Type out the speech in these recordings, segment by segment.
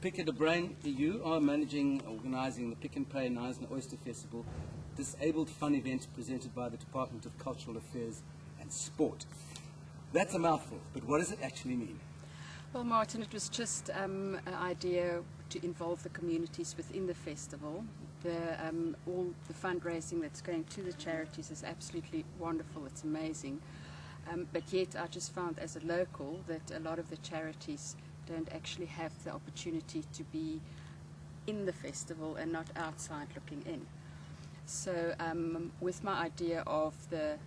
Picca de Bruin, you are organising the Pick and Pay Knysna Oyster Festival, disabled fun event presented by the Department of Cultural Affairs and Sport. That's a mouthful, but what does it actually mean? Well, Martin, it was just an idea to involve the communities within the festival. All the fundraising that's going to the charities is absolutely wonderful, it's amazing. But yet I just found as a local that a lot of the charities don't actually have the opportunity to be in the festival and not outside looking in. So with my idea of the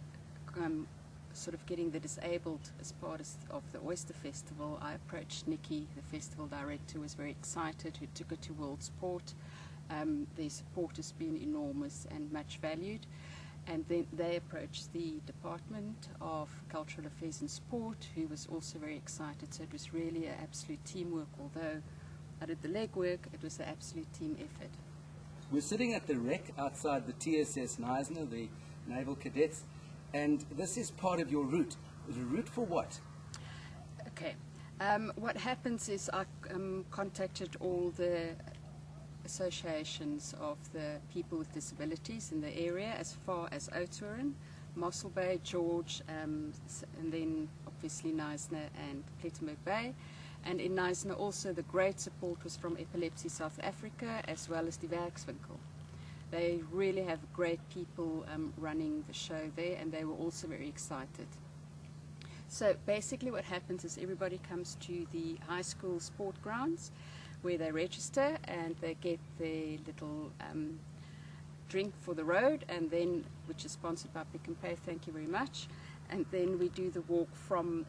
sort of getting the disabled as part of the Oyster Festival, I approached Nikki, the festival director, who was very excited, who took it to World Sport. Their support has been enormous and much valued. And then they approached the Department of Cultural Affairs and Sport, who was also very excited. So it was really an absolute teamwork. Although I did the legwork, it was an absolute team effort. We're sitting at the wreck outside the TSS Knysna, the Naval Cadets, and this is part of your route. The route for what? Okay. What happens is I contacted all the associations of the people with disabilities in the area, as far as Oudtshoorn, Mossel Bay, George, and then obviously Knysna and Plettenberg Bay. And in Knysna also the great support was from Epilepsy South Africa as well as the Werkswinkel. They really have great people running the show there, and they were also very excited. So basically what happens is everybody comes to the high school sport grounds where they register and they get their little drink for the road, and then, which is sponsored by Pick and Pay, thank you very much. And then we do the walk from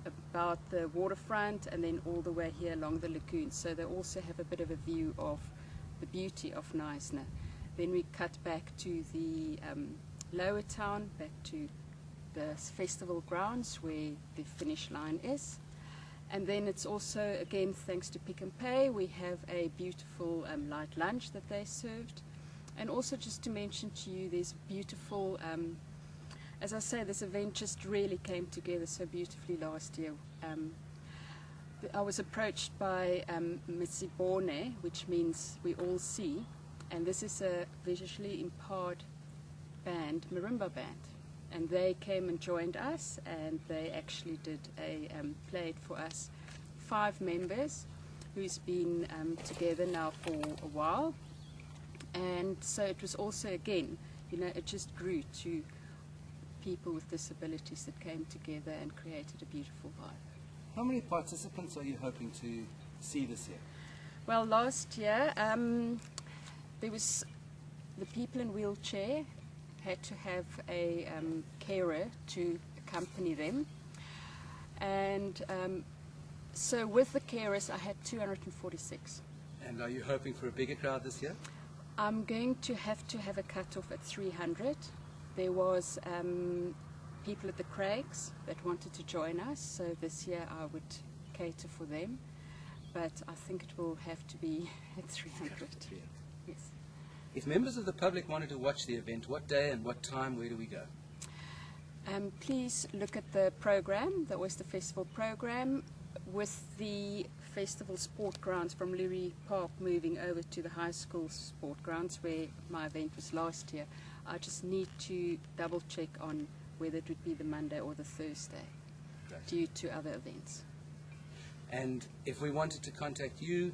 about the waterfront and then all the way here along the lagoon. So they also have a bit of a view of the beauty of Knysna. Then we cut back to the lower town, back to the festival grounds where the finish line is. And then it's also, again, thanks to Pick and Pay, we have a beautiful light lunch that they served. And also just to mention to you, there's beautiful, as I say, this event just really came together so beautifully last year. I was approached by Mitsibone, which means we all see, and this is a visually impaired band, marimba band. And they came and joined us, and they actually did played for us 5 members who's been together now for a while. And so it was also, again, you know, it just grew to people with disabilities that came together and created a beautiful vibe. How many participants are you hoping to see this year? Well, last year there was the people in wheelchair had to have a carer to accompany them, and so with the carers I had 246. And are you hoping for a bigger crowd this year? I'm going to have a cut-off at 300. There was people at the Craigs that wanted to join us, so this year I would cater for them, but I think it will have to be at 300. Yes. If members of the public wanted to watch the event, what day and what time, where do we go? Please look at the program, the Oyster Festival program, with the festival sport grounds from Lurie Park moving over to the high school sport grounds where my event was last year. I just need to double check on whether it would be the Monday or the Thursday. Great. Due to other events. And if we wanted to contact you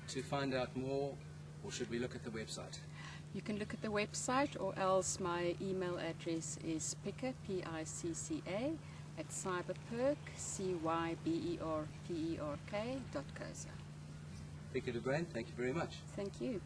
to find out more, or should we look at the website? You can look at the website, or else my email address is Picca, P-I-C-C-A, at cyberperk, cyberperk.co.za. Picca de Bruin, thank you very much. Thank you.